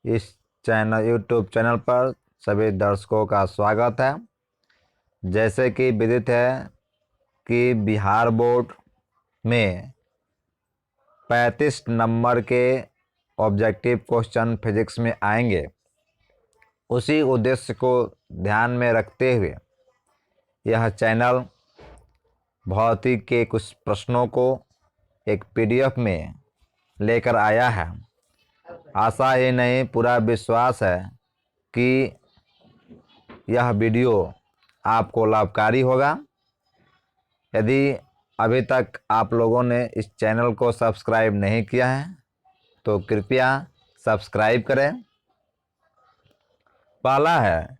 इस YouTube channel पर सभी दर्शकों का स्वागत है। जैसे कि विदित है कि बिहार बोर्ड में 35 नंबर के ऑब्जेक्टिव क्वेश्चन फिजिक्स में आएंगे। उसी उद्देश्य को ध्यान में रखते हुए यह चैनल भौतिक के कुछ प्रश्नों को एक पीडीएफ में लेकर आया है। आशा ही नहीं, पूरा विश्वास है कि यह वीडियो आपको लाभकारी होगा। यदि अभी तक आप लोगों ने इस चैनल को सब्सक्राइब नहीं किया है तो कृपया सब्सक्राइब करें। पहला है,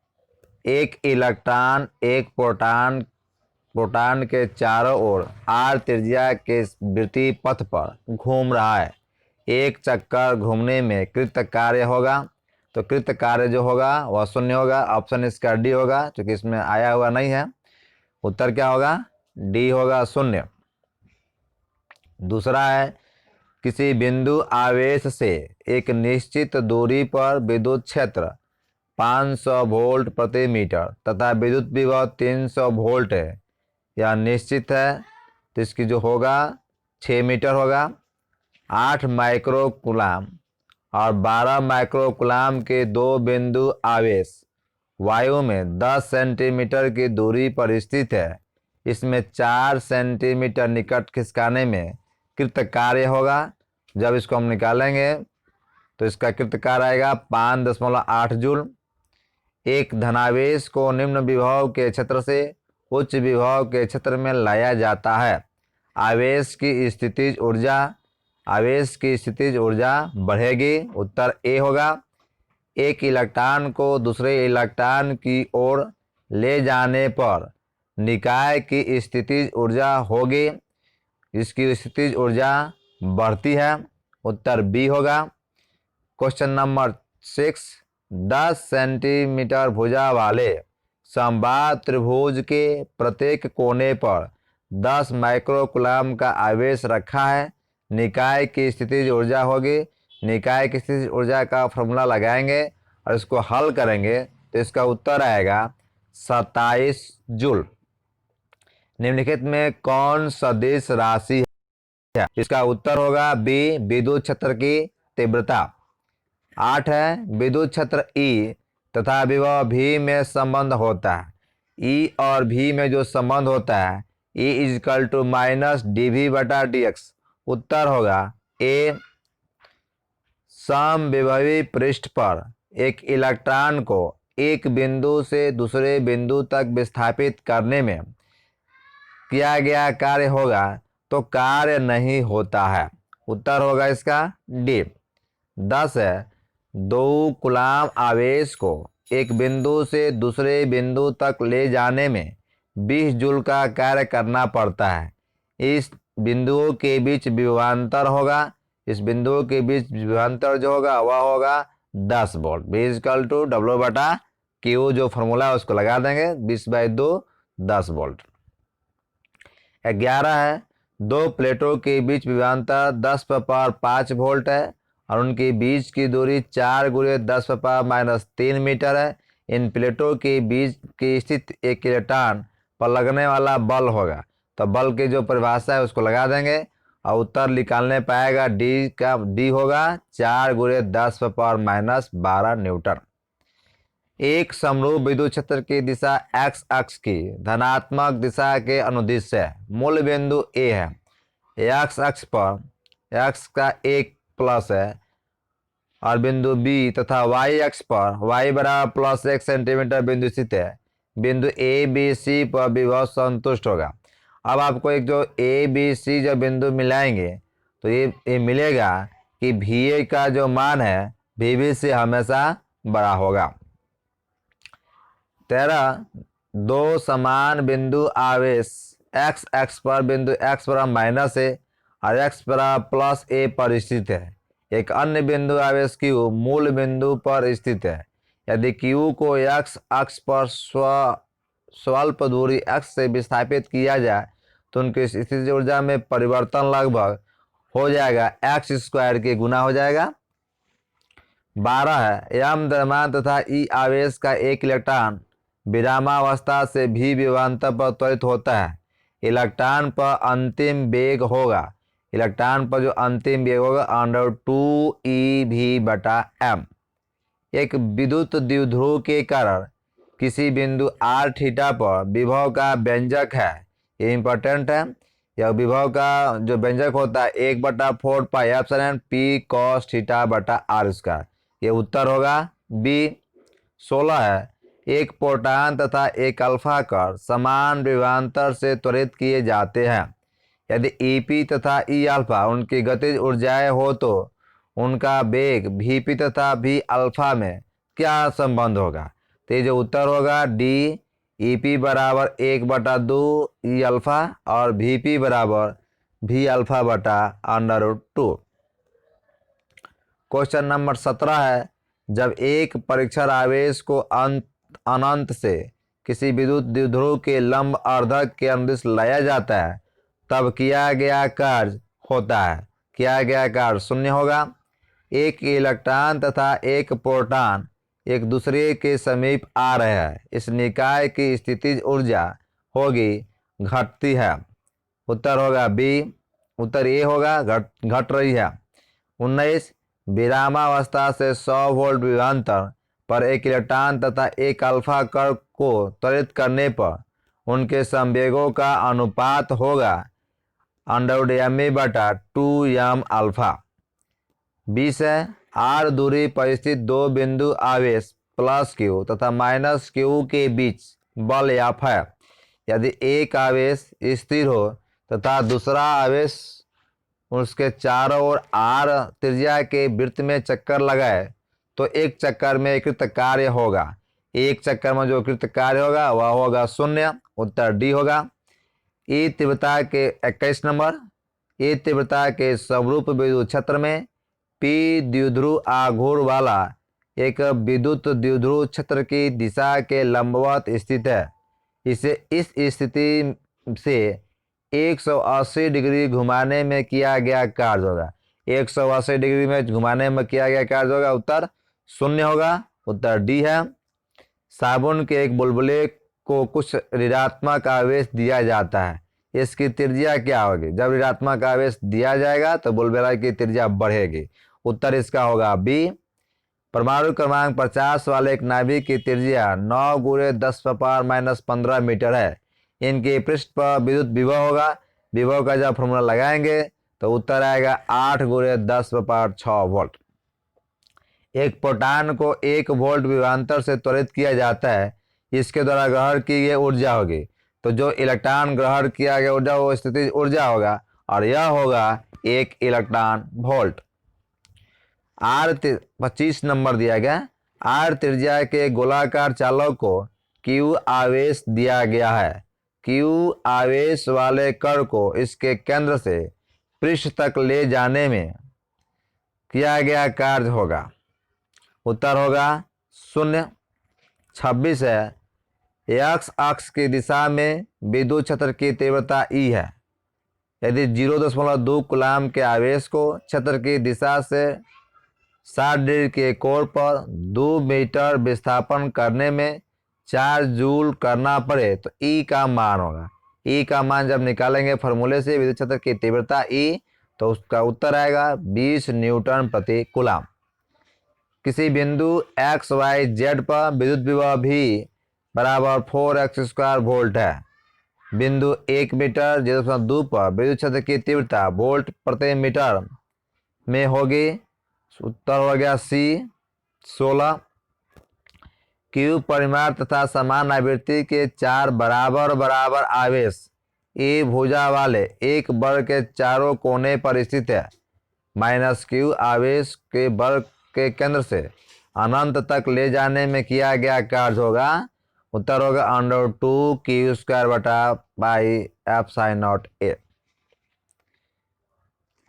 एक इलेक्ट्रॉन एक प्रोटॉन के चारों ओर r त्रिज्या के वृत्तीय पथ पर घूम रहा है। एक चक्कर घूमने में कृत कार्य होगा, तो कृत कार्य जो होगा वह 0 होगा। ऑप्शन इसका डी होगा, क्योंकि इसमें आया हुआ नहीं है। उत्तर क्या होगा? डी होगा, 0। दूसरा है, किसी बिंदु आवेश से एक निश्चित दूरी पर विद्युत क्षेत्र 500 वोल्ट प्रति मीटर तथा विद्युत विभव 300 वोल्ट है। यह निश्चित है, तो इसकी जो होगा 6 मीटर होगा। 8 माइक्रोकुलाम और 12 माइक्रोकुलाम के दो बिंदु आवेश वायु में 10 सेंटीमीटर की दूरी पर स्थित है। इसमें 4 सेंटीमीटर निकट खिसकाने में कृत कार्य होगा। जब इसको हम निकालेंगे तो इसका कृत कार्य आएगा 5.8 जूल। एक धनावेश को निम्न विभव के क्षेत्र से उच्च विभव के क्षेत्र में लाया जाता है। आवेश की स्थितिज ऊर्जा बढ़ेगी। उत्तर ए होगा। एक इलेक्ट्रॉन को दूसरे इलेक्ट्रॉन की ओर ले जाने पर निकाय की स्थितिज ऊर्जा होगी। इसकी स्थितिज ऊर्जा बढ़ती है। उत्तर बी होगा। क्वेश्चन नंबर 6, 10 सेंटीमीटर भुजा वाले समबाहु त्रिभुज के प्रत्येक कोने पर 10 माइक्रोकुलाम का आवेश रखा है। निकाय की स्थितिज ऊर्जा होगी। निकाय की स्थितिज ऊर्जा का फॉर्मूला लगाएंगे और इसको हल करेंगे तो इसका उत्तर आएगा 27 जूल। निम्नलिखित में कौन सदिश राशि है? इसका उत्तर होगा बी, विद्युत क्षेत्र की तीव्रता। 8 है, विद्युत क्षेत्र ई तथा विभव भी में संबंध होता है। ई और भी में जो संबंध होता है, ई इजकल टू माइनस dv बटा dx। उत्तर होगा ए। समविभवी पृष्ठ पर एक इलेक्ट्रॉन को एक बिंदु से दूसरे बिंदु तक विस्थापित करने में किया गया कार्य होगा तो कार्य नहीं होता है। उत्तर होगा इसका डी। 10 है, 2 कूलाम आवेश को एक बिंदु से दूसरे बिंदु तक ले जाने में 20 जूल का कार्य करना पड़ता है। इस बिंदुओं के बीच विभवांतर होगा। इस बिंदुओं के बीच विभवांतर जो होगा वह होगा 10 volt. V equal to W बटा Q, जो फॉर्मूला है उसको लगा देंगे। 20/2 10 वोल्ट। 11 है, दो प्लेटों के बीच विभवांतर 10⁻5 वोल्ट है और उनके बीच की दूरी 4 × 10⁻³ मीटर है। इन प्लेटों के बीच की स्थित एक इलेक्ट्रॉन पर लगने वाला बल होगा। तो बल की जो परिभाषा है उसको लगा देंगे और उत्तर निकालने पाएगा डी होगा 4 × 10⁻12 न्यूटन। एक समरूप विद्युत क्षेत्र की दिशा x अक्ष की धनात्मक दिशा के अनुदिश है। मूल बिंदु A है। x अक्ष पर x का 1+ है और बिंदु B तथा y अक्ष पर y बराबर +1 सेंटीमीटर बिंदु स्थित है। बिंदु A B C पर विभव संतुष्ट होगा। अब आपको एक जो A B C जो बिंदु मिलाएंगे तो ये मिलेगा कि VA का जो मान है VB से हमेशा बड़ा होगा। 13, दो समान बिंदु आवेश x अक्ष पर बिंदु x बराबर माइनस है और x बराबर +a पर स्थित है। एक अन्य बिंदु आवेश Q मूल बिंदु पर स्थित है। यदि Q को x अक्ष पर स्वल्प दूरी x से विस्थापित किया जाए तो उनकी स्थितिज ऊर्जा में परिवर्तन लगभग हो जाएगा x² के गुना हो जाएगा। 12 है एम द्रव्यमान तथा ई आवेश का एक इलेक्ट्रॉन विरामावस्था से भी विभवांतर पर त्वरित होता है। इलेक्ट्रॉन पर अंतिम वेग होगा, इलेक्ट्रॉन पर जो अंतिम वेग होगा √2ev/m। एक विद्युत द्विध्रुव के कारण किसी बिंदु r थीटा पर विभव का व्यंजक है, ये इंपॉर्टेंट है। यह विभव का जो व्यंजक होता है 1/4πε p cos θ/r²। ये उत्तर होगा बी। 16 है एक प्रोटॉन तथा एक अल्फा कण समान विभवांतर से त्वरित किए जाते हैं। यदि Ep तथा E अल्फा उनकी गतिज ऊर्जाएं हो तो उनका वेग Vp तथा V अल्फा में क्या संबंध होगा? तो ये जो उत्तर होगा डी। Ep बराबर 1/2 E अल्फा और Vp बराबर V अल्फा/√2। क्वेश्चन नंबर 17 है जब एक परीक्षण आवेश को अनंत से किसी विद्युत द्विध्रुव के लंब अर्धक के अनुदिश लाया जाता है तब किया गया कार्य होता है, किया गया कार्य शून्य होगा। एक इलेक्ट्रॉन तथा एक प्रोटॉन एक दूसरे के समीप आ रहे हैं, इस निकाय की स्थितिज ऊर्जा होगी घटती है। उत्तर होगा बी। उत्तर ए होगा घट रही है। 19 विरामावस्था से 100 वोल्ट विभवांतर पर एक इलेक्ट्रॉन तथा एक अल्फा कण को त्वरित करने पर उनके संवेगों का अनुपात होगा √me/2m अल्फा। 20 है r दूरी पर स्थित दो बिंदु आवेश +q तथा -q के बीच बल F है। यदि एक आवेश स्थिर हो तथा दूसरा आवेश उसके चारों ओर r त्रिज्या के वृत्त में चक्कर लगाए तो एक चक्कर में कृत कार्य होगा, एक चक्कर में जो कृत कार्य होगा वह होगा 0। उत्तर डी होगा। ई तीव्रता के 21 नंबर ई तीव्रता के समरूप विद्युत क्षेत्र में P द्विध्रुव आघूर्ण वाला एक विद्युत द्विध्रुव क्षेत्र की दिशा के लंबवत स्थित है। इसे इस स्थिति से 180 डिग्री घुमाने में किया गया कार्य होगा, 180 डिग्री में घुमाने में किया गया कार्य होगा। उत्तर 0 होगा। उत्तर डी है। साबुन के एक बुलबुले को कुछ ऋणात्मक आवेश दिया जाता है, इसकी त्रिज्या क्या होगी? जब ऋणात्मक आवेश दिया जाएगा तो बुलबुला की त्रिज्या बढ़ेगी। उत्तर इसका होगा बी। परमाणु क्रमांक 50 वाले एक नाभिक की त्रिज्या 9 × 10⁻⁻15 मीटर है। इनके पृष्ठ पर विद्युत विभव होगा, विभव का जब फॉर्मूला लगाएंगे तो उत्तर आएगा 8 × 10⁻6 वोल्ट। एक प्रोटॉन को 1 वोल्ट विभवांतर से त्वरित किया जाता है, इसके द्वारा ग्रहण की गई ऊर्जा होगी। तो जो इलेक्ट्रॉन ग्रहण किया गया ऊर्जा वो स्थितिज ऊर्जा होगा और यह होगा 1 इलेक्ट्रॉन वोल्ट। R25 नंबर दिया गया। R त्रिज्या के गोलाकार चालक को Q आवेश दिया गया है। Q आवेश वाले कण को इसके केंद्र से पृष्ठ तक ले जाने में किया गया कार्य होगा। उत्तर होगा 0। 26 है x अक्ष की दिशा में विद्युत क्षेत्र की तीव्रता E है। यदि 0.2 कूलाम के आवेश को क्षेत्र की दिशा से 60 डिग्री के कोण पर 2 मीटर विस्थापन करने में 4 जूल करना पड़े तो E का मान होगा। E का मान जब निकालेंगे फॉर्मूले से विद्युत क्षेत्र की तीव्रता E तो उसका उत्तर आएगा 20 न्यूटन प्रति कूलाम। किसी बिंदु XYZ पर विद्युत विभव भी बराबर 4x² वोल्ट है। बिंदु 1 मीटर 0.2 पर विद्युत क्षेत्र की तीव्रता वोल्ट प्रति मीटर में होगी। उत्तर हो गया सी 16। Q परिमाण तथा समान आवृत्ति के 4 बराबर आवेश E भुजा वाले एक वर्ग के चारों कोने पर स्थित है। -Q आवेश के वर्ग के केंद्र से अनंत तक ले जाने में किया गया कार्य होगा। उत्तर होगा √2Q² F/0A।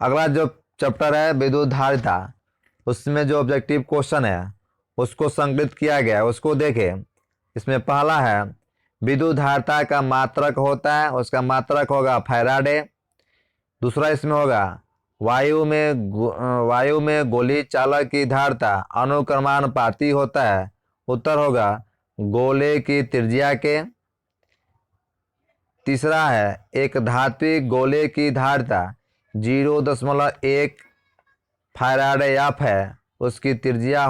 अगला जो चैप्टर है विद्युत धारिता, उसमें जो ऑब्जेक्टिव क्वेश्चन है उसको संकलित किया गया है, उसको देखें। इसमें पहला है विद्युत धारिता का मात्रक होता है, उसका मात्रक होगा फैराडे। दूसरा इसमें होगा वायु में गोली चालक की धारता अनुक्रमानुपाती होता है। उत्तर होगा गोले की त्रिज्या के। तीसरा है एक धात्विक गोले की धारता 0.1 फैराडे एफ है, उसकी त्रिज्या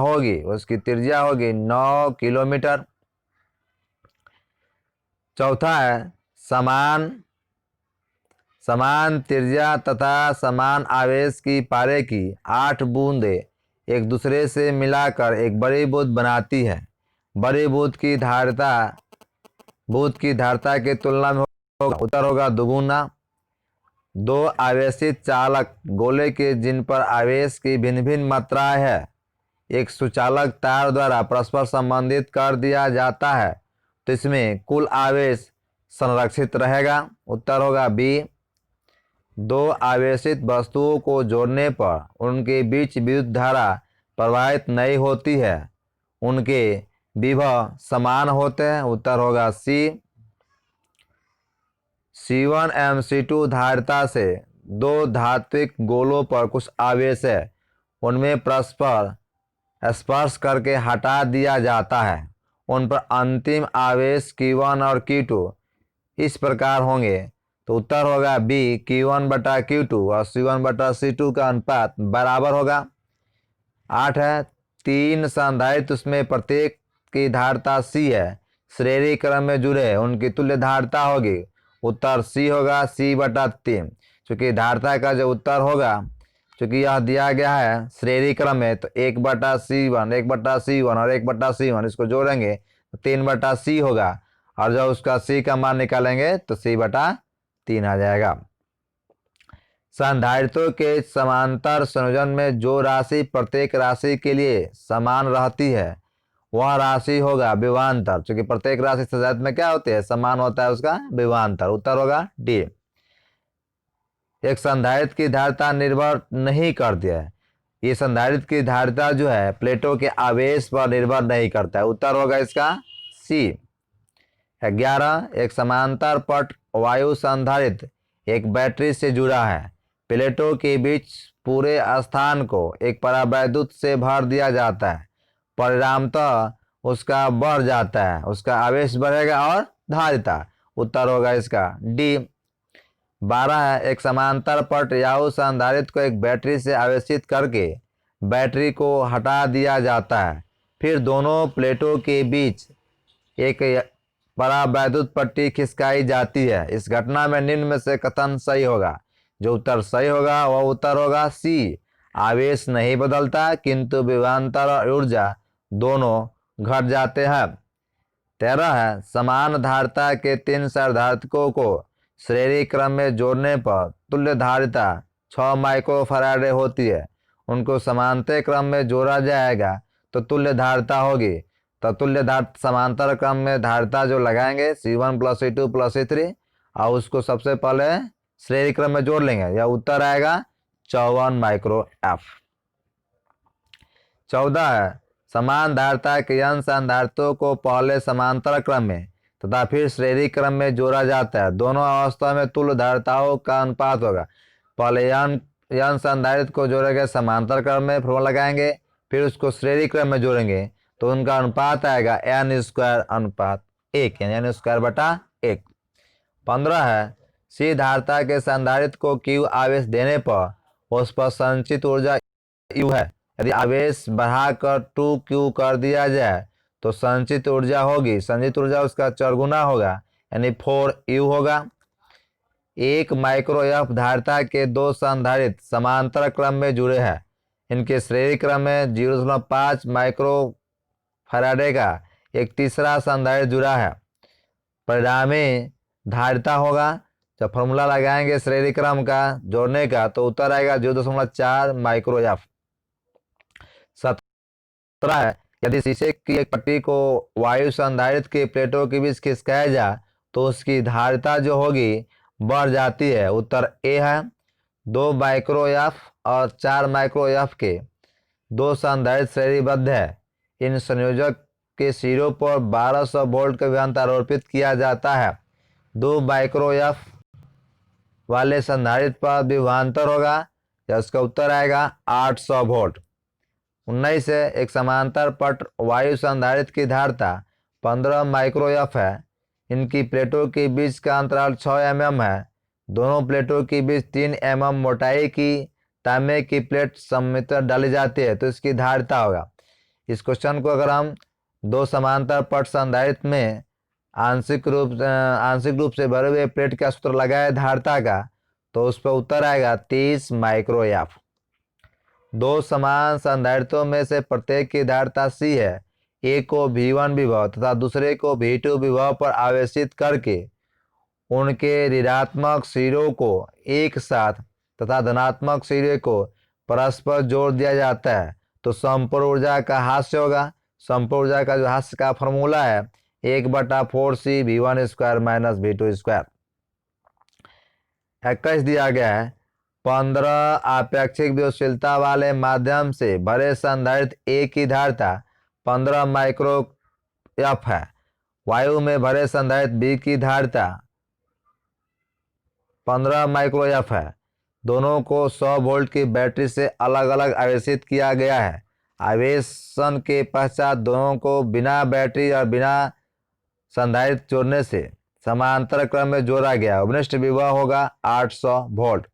होगी 9 किलोमीटर। चौथा है समान त्रिज्या तथा समान आवेश की पारे की 8 बूंदें एक दूसरे से मिलाकर एक बड़ी बूंद बनाती है। बड़ी बूंद की धारता की तुलना में होगा। उत्तर होगा दुगुना। दो आवेशित चालक गोले के जिन पर आवेश की भिन्न भिन्न मात्राएं है, एक सुचालक तार द्वारा परस्पर संबंधित कर दिया जाता है, तो इसमें कुल आवेश संरक्षित रहेगा। उत्तर होगा बी। दो आवेशित वस्तुओं को जोड़ने पर उनके बीच विद्युत धारा प्रवाहित नहीं होती है, उनके विभव समान होते हैं। उत्तर होगा सी। C1 एवं C2 धारिता से दो धात्विक गोलों पर कुछ आवेश है, उनमें परस्पर स्पर्श करके हटा दिया जाता है। उन पर अंतिम आवेश Q1 और Q2 इस प्रकार होंगे, तो उत्तर होगा बी। Q1 बटा Q2 और C1 बटा C2 का अनुपात बराबर होगा। 8 है 3 संधारित्र, उसमें प्रत्येक की धारता C है, श्रेणी क्रम में जुड़े उनकी तुल्य धारता होगी। उत्तर सी होगा, C/3। चूंकि धारता का जो उत्तर होगा, चूंकि यह दिया गया है श्रेणी क्रम में, तो 1/C1 1/C1 और 1/C1 इसको जोड़ेंगे तो 3/C होगा, और जब उसका C का मान निकालेंगे तो C/3 आ जाएगा। संधारित्रों के समांतर संयोजन में जो राशि प्रत्येक राशि के लिए समान रहती है वह राशि होगा विभवांतर। क्योंकि प्रत्येक राशि संधारित्र में क्या होती है, समान होता है उसका विभवांतर। उत्तर होगा डी। एक संधारित्र की धारिता निर्भर नहीं करती है, ये संधारित्र की धारिता जो है प्लेटों के आवेश पर निर्भर नहीं करता है। उत्तर होगा इसका सी। 11 एक समांतर पट वायु संधारित्र एक बैटरी से जुड़ा है, प्लेटों के बीच पूरे स्थान को एक परावैद्युत से भर दिया जाता है, परिणामतः उसका बढ़ जाता है, उसका आवेश बढ़ेगा और धारिता। उत्तर होगा इसका डी। 12 है एक समांतर पट वायु संधारित्र को एक बैटरी से आवेशित करके बैटरी को हटा दिया जाता है, फिर दोनों प्लेटों के बीच एक परावैद्युत पट्टी खिसकाई जाती है। इस घटना में निम्न में से कथन सही होगा। जो उत्तर सही होगा वह उत्तर होगा सी। आवेश नहीं बदलता किंतु विभवांतर और ऊर्जा दोनों घट जाते हैं। 13 है समान धारिता के 3 संधारित्रकों को श्रेणी क्रम में जोड़ने पर तुल्य धारिता 6 माइक्रोफैराडे होती है, उनको समांतर क्रम में जोड़ा जाएगा तो तुल्य धारिता होगी। तो तुल्य धारिता समांतर क्रम में धारिता जो लगाएंगे C1 + C2 + C3 और उसको सबसे पहले श्रेणी क्रम में जोड़ लेंगे, यह उत्तर आएगा 54 माइक्रो एफ। 14 है समान धारिता के n संधारित्रों को पहले समांतर क्रम में तथा फिर श्रेणी क्रम में जोड़ा जाता है। दोनों अवस्था में तुल्य धारिताओं का अनुपात होगा। पहले n संधारित्र को जोड़ेंगे समांतर क्रम में, फॉर्मूला लगाएंगे, फिर उसको श्रेणी क्रम में जोड़ेंगे तो उनका अनुपात आएगा n²1 यानी n²/1। 15 है सी धारिता के संधारित्र को Q आवेश देने पर उस पर संचित ऊर्जा U है। यदि आवेश बढ़ाकर 2Q कर दिया जाए तो संचित ऊर्जा उसका 4 गुना होगा यानी 4U होगा। 1 माइक्रो एफ धारिता के 2 संधारित्र समांतर क्रम में जुड़े हैं, इनके श्रेणी क्रम में 0.5 माइक्रो फैराडे का एक तीसरा संधारित्र जुड़ा है, परिणामी धारिता होगा। जब फॉर्मूला लगाएंगे श्रेणी क्रम का जोड़ने का तो उत्तर आएगा 0.4 माइक्रो एफ। 17 है यदि शीशे की एक पट्टी को वायु संधारित्र के प्लेटों के बीच खिसकाया जाए तो उसकी धारिता जो होगी बढ़ जाती है। उत्तर ए है। 2 माइक्रो एफ और 4 माइक्रो एफ के 2 संधारित्र श्रेणीबद्ध है, इन संयोजक के सिरों पर 1200 वोल्ट का विभवांतर आरोपित किया जाता है। 2 माइक्रो एफ वाले संधारित्र पर विभवांतर होगा या उसका उत्तर आएगा 800 वोल्ट। 19 है, एक समांतर पट वायु संधारित्र की धारिता 15 माइक्रो एफ है। इनकी प्लेटों के बीच का अंतराल 6 mm है। दोनों प्लेटों के बीच 3 mm मोटाई की तांबे की प्लेट समांतर डाली जाती है तो इसकी धारिता होगा। इस क्वेश्चन को अगर हम दो समांतर पट संधारित्र में आंशिक रूप से भरे हुए प्लेट का सूत्र लगाए धारिता का तो उस पर उत्तर आएगा 30 माइक्रो एफ। दो समान संधारित्रों में से प्रत्येक की धारिता C है। एक को V1 विभव तथा दूसरे को V2 विभव पर आवेशित करके उनके ऋणात्मक सिरों को एक साथ तथा धनात्मक सिरे को परस्पर जोड़ दिया जाता है तो संपूर्ण ऊर्जा का हास्य होगा। संपूर्ण ऊर्जा का जो हास्य का फॉर्मूला है 1/4C V1 square minus V2 square. 21 दिया गया है 15 आपेक्षिक विद्युतशीलता वाले माध्यम से भरे संधारित्र A की धारिता 15 माइक्रो एफ है। वायु में भरे संधारित्र B की धारिता 15 माइक्रो एफ है। दोनों को 100 वोल्ट की बैटरी से अलग अलग आवेशित किया गया है। आवेशन के पश्चात दोनों को बिना बैटरी और बिना संधारित्र जोड़ने से समांतर क्रम में जोड़ा गया। उपनिष्ठ विभव होगा 800 वोल्ट।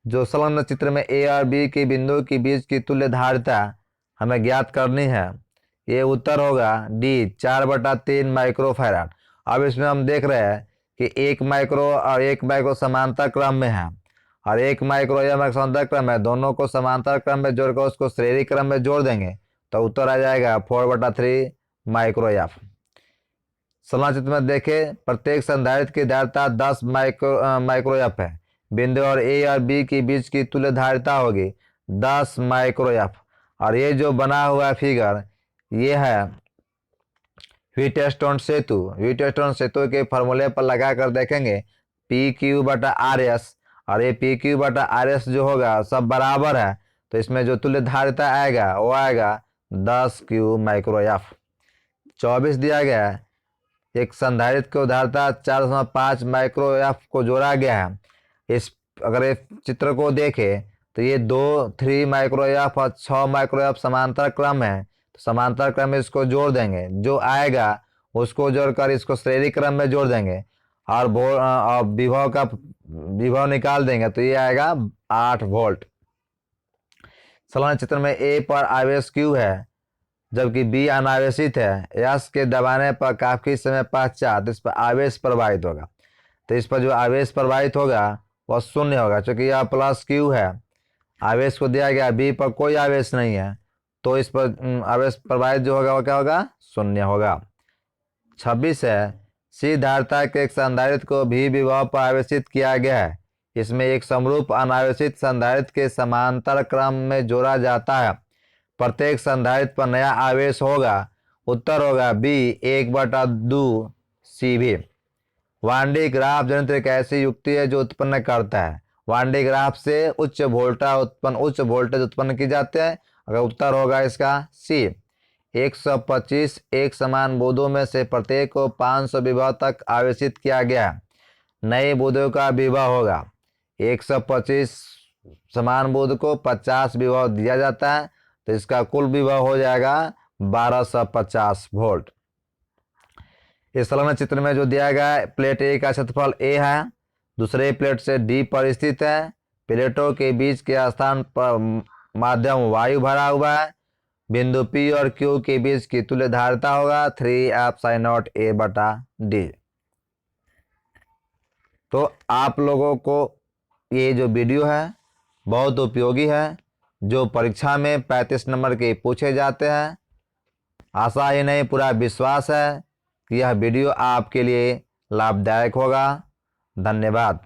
जो संलग्न चित्र में A और B के बिंदु के बीच की तुल्य धारिता हमें ज्ञात करनी है। ये उत्तर होगा D 4/3 माइक्रो फैराड। अब इसमें हम देख रहे हैं कि 1 माइक्रो और 1 माइक्रो समांतर क्रम में है और 1 माइक्रो यह समांतर क्रम है। दोनों को समांतर क्रम में जोड़कर उसको श्रेणी क्रम में जोड़ देंगे तो उत्तर आ जाएगा 4/3 माइक्रो एफ। संलग्न चित्र में देखें प्रत्येक संधारित्र की धारिता 10 माइक्रो एफ है। बिंदु और A और B के बीच की तुल्य धारिता होगी 10 माइक्रो एफ। और ये जो बना हुआ फिगर ये है व्हीटस्टोन सेतु। व्हीटस्टोन सेतु के फॉर्मूले पर लगाकर देखेंगे PQ/RS और ये PQ/RS जो होगा सब बराबर है तो इसमें जो तुल्य धारिता आएगा वो आएगा 10Q माइक्रो एफ। 24 दिया गया है एक संधारित्र को धारिता 4.5 माइक्रो एफ को जोड़ा गया है। इस अगर इस चित्र को देखें तो ये 3 माइक्रो एफ और 6 माइक्रो एफ समांतर क्रम है तो समांतर क्रम में इसको जोड़ देंगे। जो आएगा उसको जोड़कर इसको श्रेणी क्रम में जोड़ देंगे और विभव निकाल देंगे तो ये आएगा 8 वोल्ट। संलग्न चित्र में A पर आवेश Q है जबकि B अनावेशित है। S के दबाने पर काफी समय पश्चात इस पर आवेश प्रवाहित होगा तो इस पर जो आवेश प्रवाहित होगा वह शून्य होगा क्योंकि यह प्लस Q है। आवेश को दिया गया B पर कोई आवेश नहीं है तो इस पर आवेश प्रवाहित जो होगा वह क्या होगा शून्य होगा। 26 है C धारिता के एक संधारित्र को भी विभव पर आवेशित किया गया है। इसमें एक समरूप अनावेशित संधारित्र के समांतर क्रम में जोड़ा जाता है। प्रत्येक संधारित्र पर नया आवेश होगा। उत्तर होगा B 1/2 CV। Van de Graaff जनित्र एक ऐसी युक्ति है जो उत्पन्न करता है। वान डे ग्राफ से उच्च वोल्टेज उत्पन्न की जाते हैं। अगर उत्तर होगा इसका C। 125 एक समान बूंदों में से प्रत्येक को 500 विभव तक आवेशित किया गया है। नए बूंदों का विभव होगा 125 समान बूंद को 50 विभव दिया जाता है तो इसका कुल विभव हो जाएगा 1250 वोल्ट। इस संलग्न चित्र में जो दिया गया है प्लेट A का क्षेत्रफल A है। दूसरे प्लेट से D पर स्थित है। प्लेटों के बीच के स्थान पर माध्यम वायु भरा हुआ है। बिंदु P और Q के बीच की तुल्य धारिता होगा 3f/A/D। तो आप लोगों को ये जो वीडियो है बहुत उपयोगी है जो परीक्षा में 35 नंबर के पूछे जाते हैं। आशा ही नहीं पूरा विश्वास है कि यह वीडियो आपके लिए लाभदायक होगा। धन्यवाद।